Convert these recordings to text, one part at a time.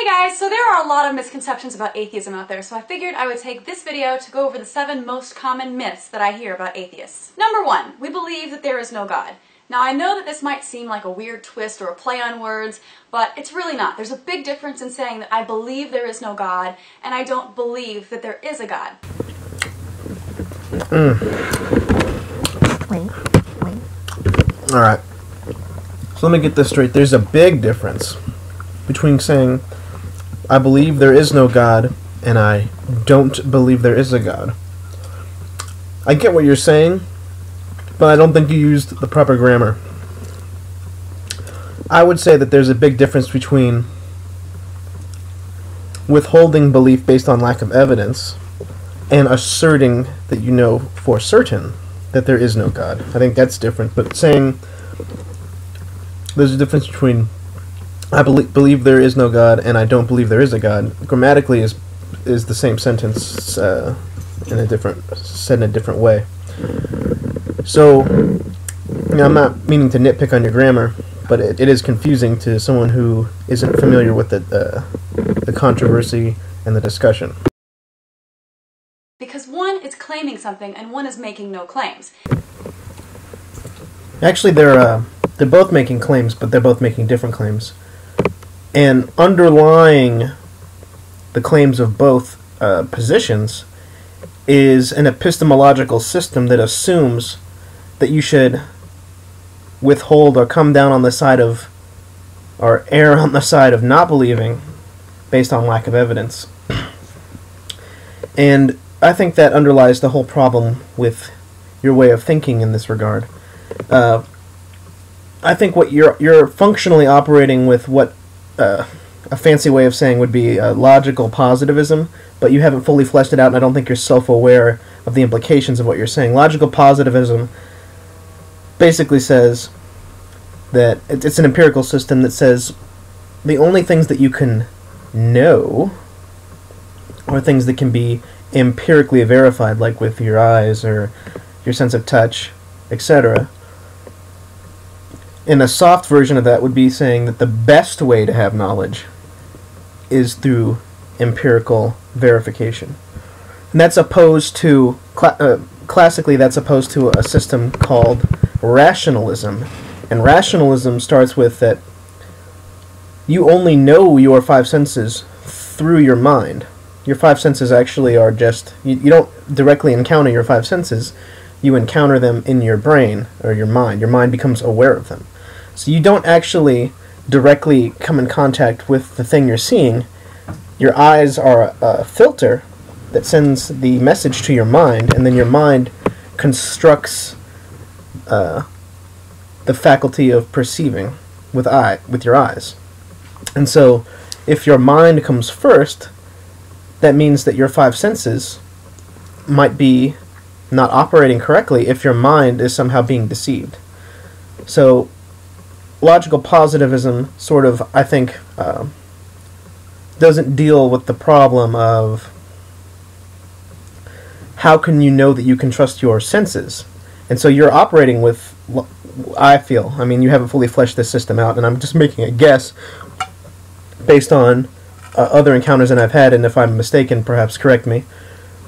Hey guys, so there are a lot of misconceptions about atheism out there, so I figured I would take this video to go over the 7 most common myths that I hear about atheists. Number 1, we believe that there is no God. Now I know that this might seem like a weird twist or a play on words, but it's really not. There's a big difference in saying that I believe there is no God and I don't believe that there is a God. Alright, so let me get this straight. There's a big difference between saying I believe there is no God and I don't believe there is a God. I get what you're saying, but I don't think you used the proper grammar. I would say that there's a big difference between withholding belief based on lack of evidence and asserting that you know for certain that there is no God. I think that's different, but saying there's a difference between I believe there is no God and I don't believe there is a God grammatically is the same sentence said in a different way. So, you know, I'm not meaning to nitpick on your grammar, but it is confusing to someone who isn't familiar with the controversy and the discussion. Because one is claiming something and one is making no claims. Actually, they're both making claims, but they're both making different claims. And underlying the claims of both positions is an epistemological system that assumes that you should withhold or come down on the side of, or err on the side of not believing based on lack of evidence. And I think that underlies the whole problem with your way of thinking in this regard. I think what you're functionally operating with what a fancy way of saying would be logical positivism, but you haven't fully fleshed it out, and I don't think you're self-aware of the implications of what you're saying. Logical positivism basically says that it's an empirical system that says the only things that you can know are things that can be empirically verified, like with your eyes or your sense of touch, etc. And a soft version of that would be saying that the best way to have knowledge is through empirical verification. And that's opposed to, classically that's opposed to a system called rationalism. And rationalism starts with that you only know your 5 senses through your mind. Your 5 senses actually are just, you don't directly encounter your 5 senses, you encounter them in your brain or your mind. Your mind becomes aware of them. So you don't actually directly come in contact with the thing you're seeing. Your eyes are a filter that sends the message to your mind, and then your mind constructs the faculty of perceiving with your eyes. And so if your mind comes first, that means that your 5 senses might be not operating correctly if your mind is somehow being deceived. So logical positivism sort of, I think, doesn't deal with the problem of how can you know that you can trust your senses. And so you're operating with, I feel, I mean, you haven't fully fleshed this system out, and I'm just making a guess based on other encounters that I've had, and if I'm mistaken, perhaps correct me.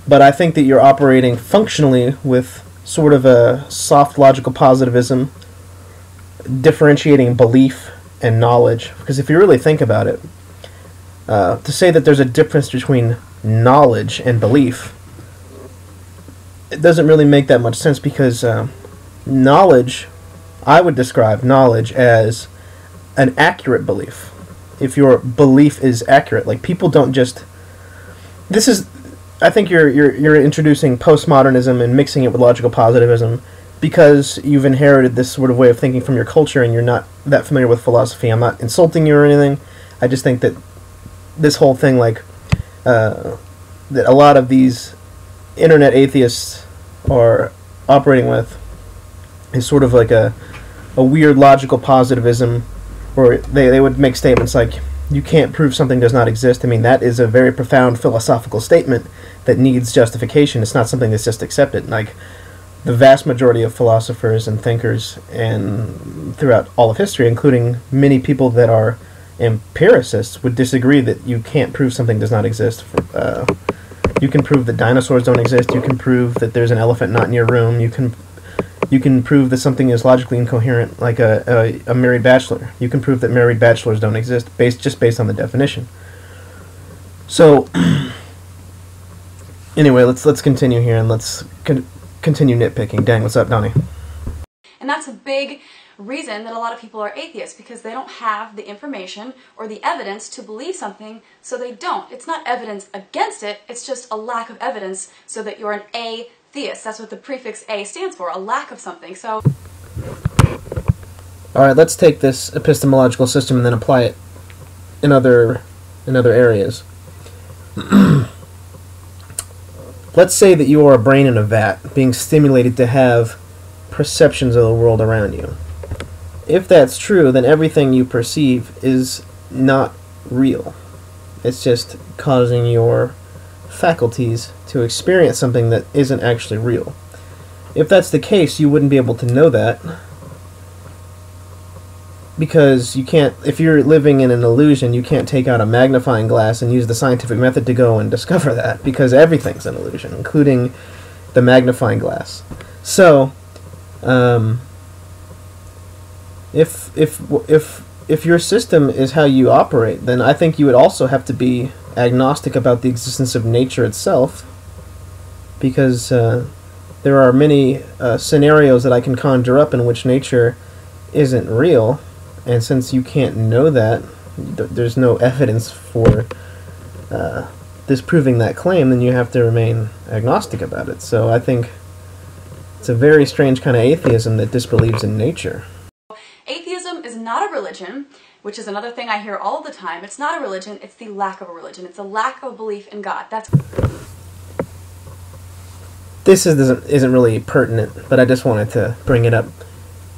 But I think that you're operating functionally with sort of a soft logical positivism, differentiating belief and knowledge. Because if you really think about it, to say that there's a difference between knowledge and belief, it doesn't really make that much sense, because knowledge, I would describe knowledge as an accurate belief. If your belief is accurate, like people don't just, this is, I think you're introducing postmodernism and mixing it with logical positivism because you've inherited this sort of way of thinking from your culture and you're not that familiar with philosophy. I'm not insulting you or anything. I just think that this whole thing, like, that a lot of these internet atheists are operating with is sort of like a weird logical positivism, where they would make statements like, you can't prove something does not exist. I mean, that is a very profound philosophical statement that needs justification. It's not something that's just accepted. Like, the vast majority of philosophers and thinkers and throughout all of history, including many people that are empiricists would disagree that you can't prove something does not exist. You can prove that dinosaurs don't exist. You can prove that there's an elephant not in your room. You can prove that something is logically incoherent, like a married bachelor. You can prove that married bachelors don't exist just based on the definition. So, anyway, let's continue here and let's continue nitpicking. Dang, what's up, Donnie? And that's a big reason that a lot of people are atheists, because they don't have the information or the evidence to believe something, so they don't. It's not evidence against it, it's just a lack of evidence so that you're an atheist. That's what the prefix A stands for, a lack of something. So, alright, let's take this epistemological system and then apply it in other areas. Let's say that you are a brain in a vat, being stimulated to have perceptions of the world around you. If that's true, then everything you perceive is not real. It's just causing your faculties to experience something that isn't actually real. If that's the case, you wouldn't be able to know that, because you can't, if you're living in an illusion, you can't take out a magnifying glass and use the scientific method to go and discover that, because everything's an illusion, including the magnifying glass. So, if your system is how you operate, then I think you would also have to be agnostic about the existence of nature itself, because there are many scenarios that I can conjure up in which nature isn't real, and since you can't know that, there's no evidence for disproving that claim, then you have to remain agnostic about it. So I think it's a very strange kind of atheism that disbelieves in nature. atheism is not a religion, which is another thing I hear all the time. It's not a religion, it's the lack of a religion. It's a lack of belief in God. This isn't really pertinent, but I just wanted to bring it up.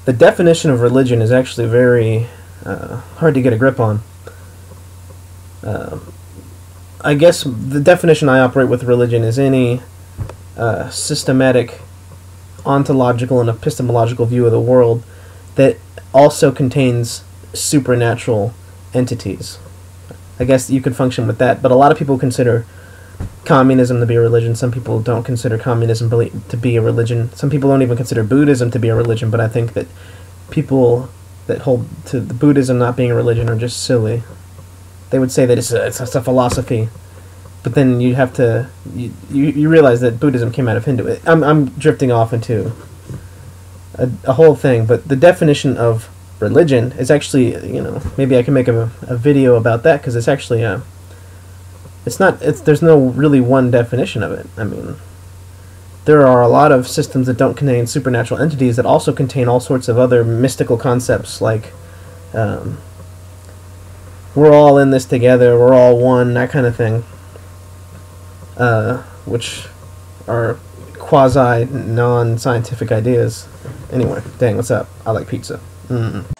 The definition of religion is actually very hard to get a grip on. I guess the definition I operate with religion is any systematic, ontological, and epistemological view of the world that also contains supernatural entities. I guess you could function with that, but a lot of people consider communism to be a religion. Some people don't consider communism to be a religion. Some people don't even consider Buddhism to be a religion, but I think that people that hold to the Buddhism not being a religion are just silly. They would say that it's a philosophy, but then you have to you realize that Buddhism came out of Hindu. I'm drifting off into a whole thing, but the definition of religion is actually, maybe I can make a video about that, because it's actually there's no really one definition of it. I mean, there are a lot of systems that don't contain supernatural entities that also contain all sorts of other mystical concepts, like we're all in this together, we're all one, that kind of thing, which are quasi-non-scientific ideas. Anyway, dang, what's up? I like pizza.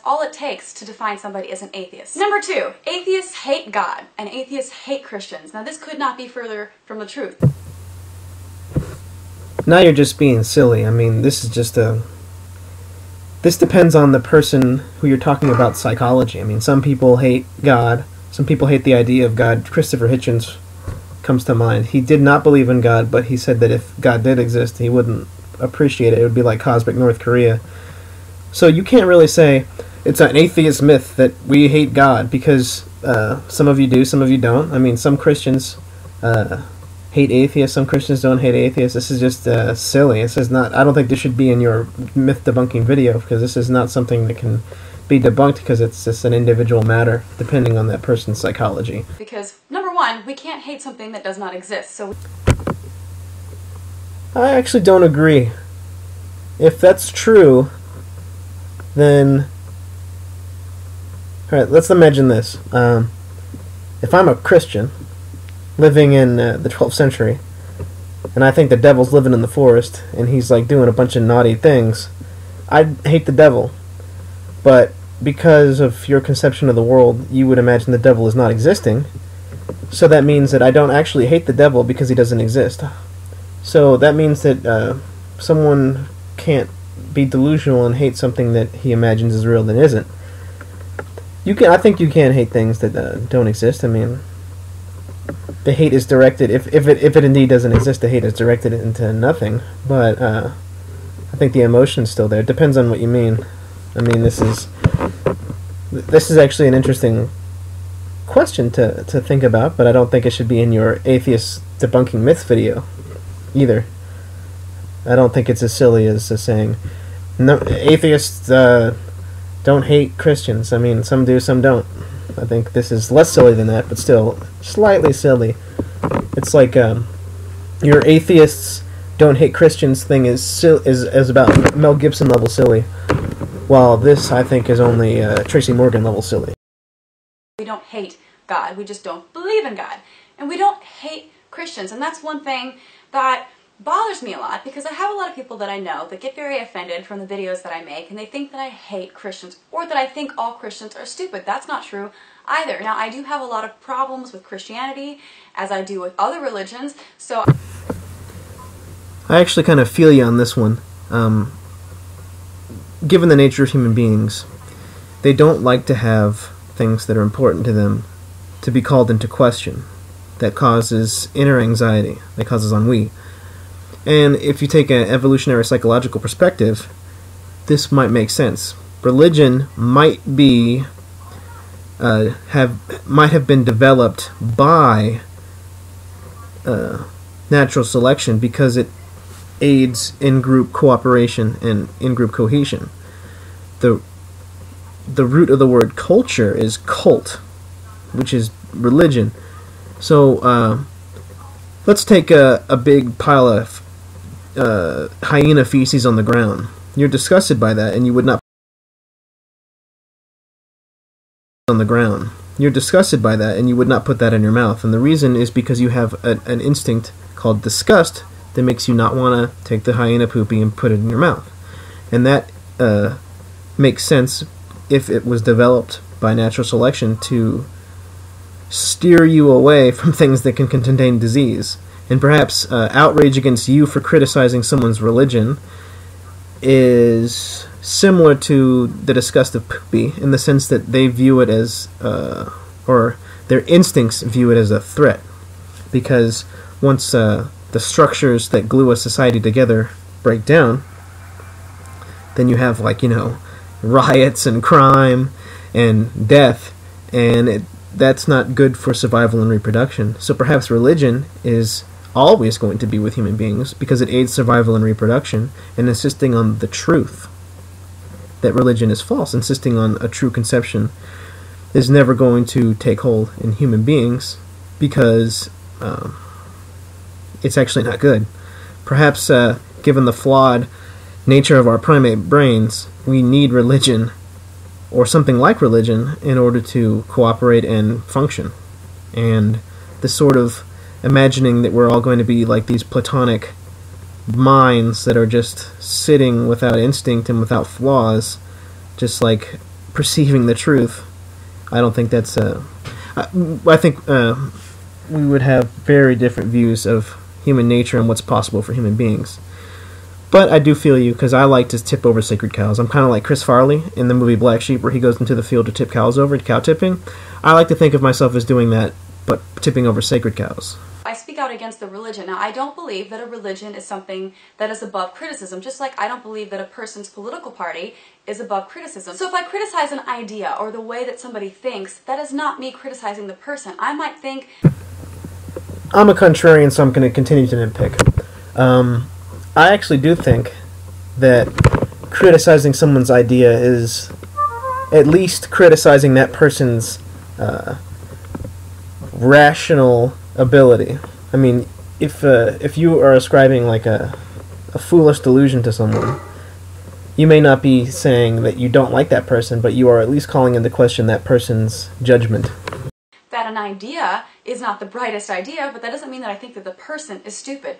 All it takes to define somebody as an atheist. Number 2, atheists hate God, and atheists hate Christians. Now this could not be further from the truth. Now you're just being silly. I mean, this depends on the person who you're talking about psychology. I mean, some people hate God, some people hate the idea of God. Christopher Hitchens comes to mind. He did not believe in God, but he said that if God did exist, he wouldn't appreciate it. It would be like cosmic North Korea. So you can't really say it's an atheist myth that we hate God, because some of you do, some of you don't. I mean, some Christians hate atheists, some Christians don't hate atheists. This is just silly. This is not. I don't think this should be in your myth debunking video, because this is not something that can be debunked, because it's just an individual matter depending on that person's psychology. Because number 1, we can't hate something that does not exist. So I actually don't agree. If that's true, then alright, let's imagine this. If I'm a Christian living in the 12th century, and I think the devil's living in the forest, and he's like doing a bunch of naughty things, I'd hate the devil. But because of your conception of the world, you would imagine the devil is not existing, so that means that I don't actually hate the devil because he doesn't exist. So that means that someone can't be delusional and hate something that he imagines is real that isn't. I think you can hate things that don't exist. I mean, the hate is directed, if it indeed doesn't exist, the hate is directed into nothing. But I think the emotion's still there. It depends on what you mean. I mean, this is actually an interesting question to think about, but I don't think it should be in your atheist debunking myths video either. I don't think it's as silly as saying, no, atheists don't hate Christians. I mean, some do, some don't. I think this is less silly than that, but still slightly silly. It's like your atheists don't hate Christians thing is about Mel Gibson level silly, while this, I think, is only Tracy Morgan level silly. We don't hate God, we just don't believe in God. And we don't hate Christians, and that's one thing that bothers me a lot, because I have a lot of people that I know that get very offended from the videos that I make, and they think that I hate Christians, or that I think all Christians are stupid. That's not true either. Now, I do have a lot of problems with Christianity, as I do with other religions, so I actually kind of feel you on this one. Given the nature of human beings, they don't like to have things that are important to them to be called into question. That causes inner anxiety, that causes ennui. And if you take an evolutionary psychological perspective, this might make sense. Religion might have been developed by natural selection because it aids in-group cooperation and in-group cohesion. The root of the word culture is cult, which is religion. So let's take a big pile of hyena feces on the ground. You're disgusted by that, and you would not on the ground. You're disgusted by that, and you would not put that in your mouth. And the reason is because you have an instinct called disgust that makes you not want to take the hyena poopy and put it in your mouth. And that makes sense if it was developed by natural selection to steer you away from things that can contain disease. And perhaps outrage against you for criticizing someone's religion is similar to the disgust of poopy, in the sense that they view it as, or their instincts view it as a threat. Because once the structures that glue a society together break down, then you have, like, riots and crime and death, and that's not good for survival and reproduction. So perhaps religion is always going to be with human beings because it aids survival and reproduction, and insisting on the truth that religion is false, insisting on a true conception, is never going to take hold in human beings because it's actually not good. Perhaps given the flawed nature of our primate brains, we need religion or something like religion in order to cooperate and function. And this sort of imagining that we're all going to be like these platonic minds that are just sitting without instinct and without flaws, just like perceiving the truth, I don't think that's I think we would have very different views of human nature and what's possible for human beings. But I do feel you, because I like to tip over sacred cows. I'm kind of like Chris Farley in the movie Black Sheep, where he goes into the field to tip cows over, cow tipping. I like to think of myself as doing that, but tipping over sacred cows. I speak out against the religion. Now, I don't believe that a religion is something that is above criticism, just like I don't believe that a person's political party is above criticism. So if I criticize an idea or the way that somebody thinks, that is not me criticizing the person. I might think... I'm a contrarian, so I'm going to continue to nitpick. I actually do think that criticizing someone's idea is at least criticizing that person's rational ability. I mean, if you are ascribing like a foolish delusion to someone, you may not be saying that you don't like that person, but you are at least calling into question that person's judgment. That an idea is not the brightest idea, but that doesn't mean that I think that the person is stupid.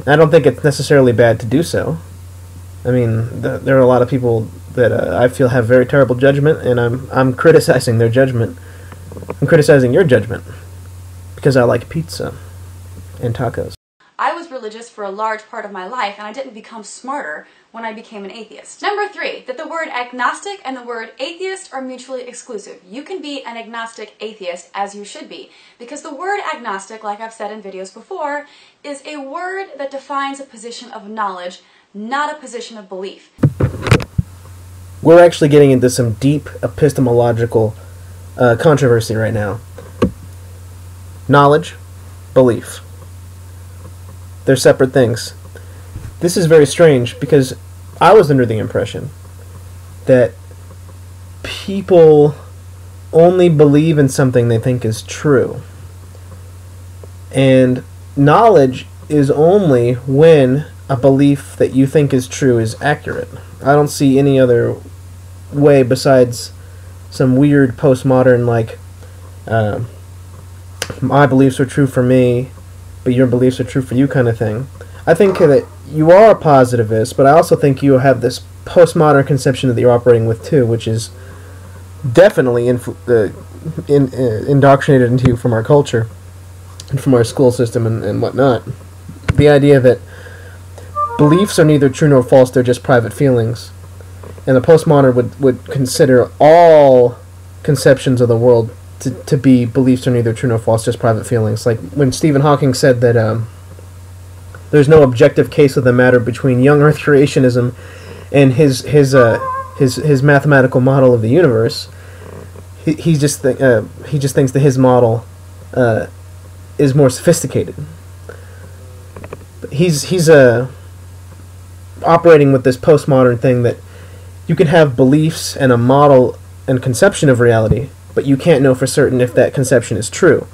I don't think it's necessarily bad to do so. I mean, there are a lot of people that I feel have very terrible judgment, and I'm criticizing their judgment. I'm criticizing your judgment because I like pizza and tacos. I was religious religious for a large part of my life, and I didn't become smarter when I became an atheist. Number 3, that the word agnostic and the word atheist are mutually exclusive. You can be an agnostic atheist, as you should be, because the word agnostic, like I've said in videos before, is a word that defines a position of knowledge, not a position of belief. We're actually getting into some deep epistemological controversy right now. Knowledge, belief. They're separate things. This is very strange because I was under the impression that people only believe in something they think is true. And knowledge is only when a belief that you think is true is accurate. I don't see any other way besides some weird postmodern, like, my beliefs are true for me, but your beliefs are true for you kind of thing. I think that you are a positivist, but I also think you have this postmodern conception that you're operating with too, which is definitely indoctrinated into you from our culture and from our school system and whatnot. The idea that beliefs are neither true nor false, they're just private feelings. And the postmodern would consider all conceptions of the world to be beliefs are neither true nor false, just private feelings. Like when Stephen Hawking said that there's no objective case of the matter between young Earth creationism and his mathematical model of the universe. He just thinks that his model is more sophisticated. He's operating with this postmodern thing that you can have beliefs and a model and conception of reality, but you can't know for certain if that conception is true.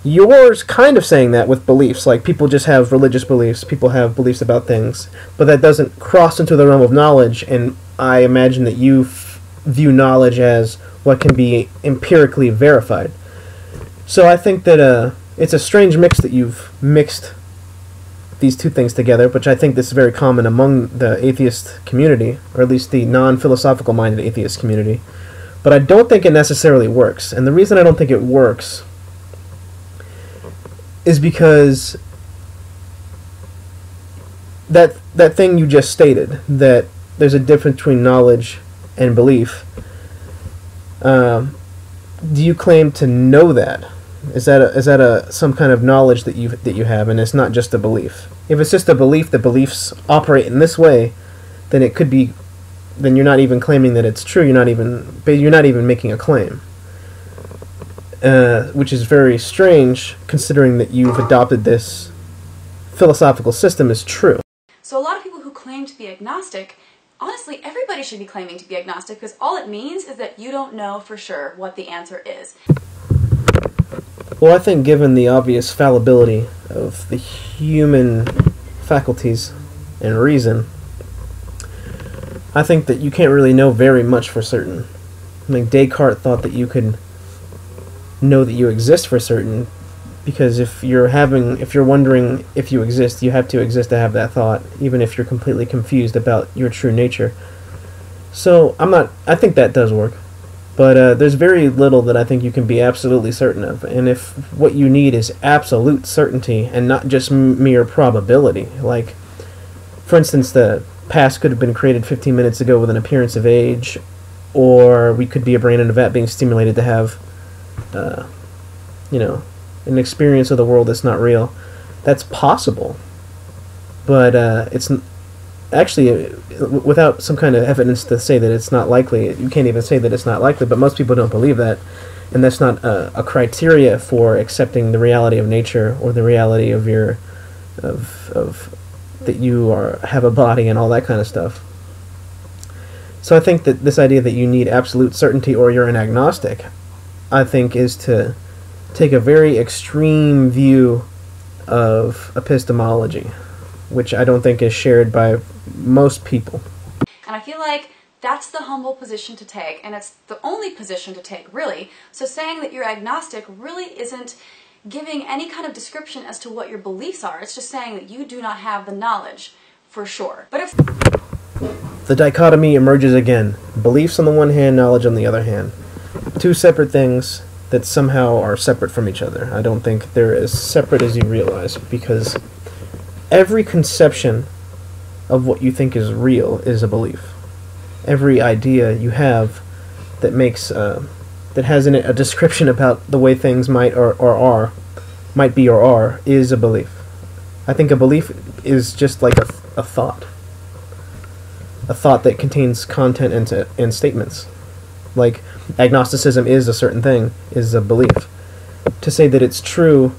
Yours kind of saying that with beliefs, like people just have religious beliefs, people have beliefs about things, but that doesn't cross into the realm of knowledge, and I imagine that you view knowledge as what can be empirically verified. So I think that it's a strange mix that you've mixed these two things together, which I think this is very common among the atheist community, or at least the non-philosophical minded atheist community. But I don't think it necessarily works. And the reason I don't think it works is because that thing you just stated, that there's a difference between knowledge and belief. Do you claim to know that? Is that some kind of knowledge that you have, and it's not just a belief? If it's just a belief that beliefs operate in this way, then it could be. Then you're not even claiming that it's true. You're not even making a claim, which is very strange, considering that you've adopted this philosophical system as true. So a lot of people who claim to be agnostic, honestly, everybody should be claiming to be agnostic, because all it means is that you don't know for sure what the answer is. Well, I think given the obvious fallibility of the human faculties and reason, I think that you can't really know very much for certain. I mean, Descartes thought that you could know that you exist for certain, because if you're wondering if you exist, you have to exist to have that thought, even if you're completely confused about your true nature. So I think that does work. But there's very little that I think you can be absolutely certain of. And if what you need is absolute certainty and not just mere probability, like, for instance, the past could have been created 15 minutes ago with an appearance of age, or we could be a brain in a vat being stimulated to have, an experience of the world that's not real. That's possible. But it's actually, without some kind of evidence to say that it's not likely, you can't even say that it's not likely, but most people don't believe that, and that's not a criteria for accepting the reality of nature or the reality of your that you have a body and all that kind of stuff. So I think that this idea that you need absolute certainty or you're an agnostic, I think, is to take a very extreme view of epistemology, which I don't think is shared by most people. And I feel like that's the humble position to take, and it's the only position to take, really. So saying that you're agnostic really isn't giving any kind of description as to what your beliefs are. It's just saying that you do not have the knowledge for sure. But if the dichotomy emerges again. Beliefs on the one hand, knowledge on the other hand. Two separate things that somehow are separate from each other. I don't think they're as separate as you realize, because every conception of what you think is real is a belief. Every idea you have that makes that has in it a description about the way things might might be or are is a belief. I think a belief is just like a thought. A thought that contains content and statements. Like agnosticism is a certain thing, is a belief. To say that it's true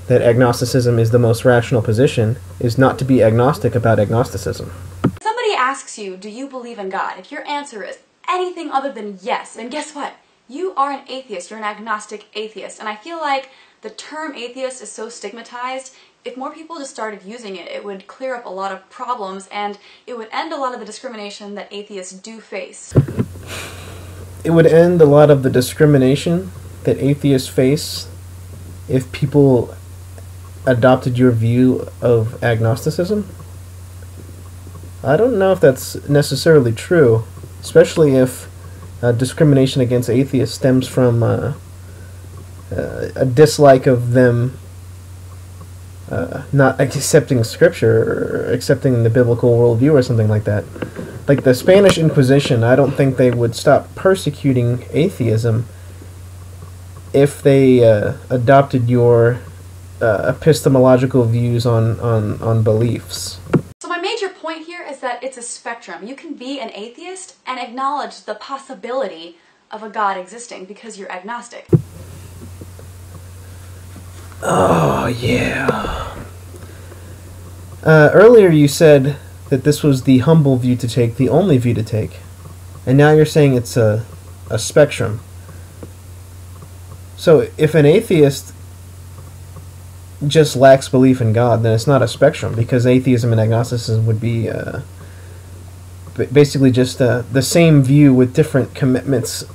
that agnosticism is the most rational position is not to be agnostic about agnosticism. Somebody asks you, do you believe in God? If your answer is anything other than yes, then guess what? You are an atheist. You're an agnostic atheist. And I feel like the term atheist is so stigmatized. If more people just started using it, it would clear up a lot of problems and it would end a lot of the discrimination that atheists do face. It would end a lot of the discrimination that atheists face if people adopted your view of agnosticism? I don't know if that's necessarily true, especially if discrimination against atheists stems from a dislike of them not accepting scripture or accepting the biblical worldview or something like that. Like the Spanish Inquisition, I don't think they would stop persecuting atheism if they adopted your epistemological views on beliefs. So my major point here is that it's a spectrum. You can be an atheist and acknowledge the possibility of a God existing because you're agnostic. Oh, yeah. Earlier you said that this was the humble view to take, the only view to take. And now you're saying it's a spectrum. So if an atheist just lacks belief in God, then it's not a spectrum, because atheism and agnosticism would be basically just the same view with different commitments,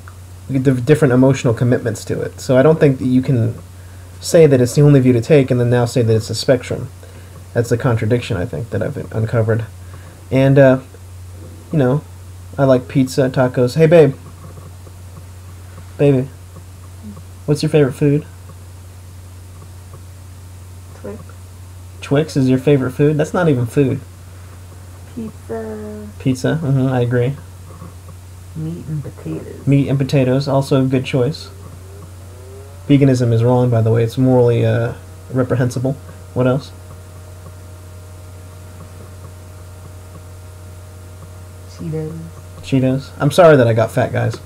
different emotional commitments to it. So I don't think that you can say that it's the only view to take and then now say that it's a spectrum. That's a contradiction, I think, that I've uncovered. And, you know, I like pizza, tacos. Hey, babe. Baby. What's your favorite food? Twix. Twix is your favorite food? That's not even food. Pizza. Pizza, I agree. Meat and potatoes. Meat and potatoes, also a good choice. Veganism is wrong, by the way. It's morally reprehensible. What else? Cheetos. Cheetos. I'm sorry that I got fat, guys.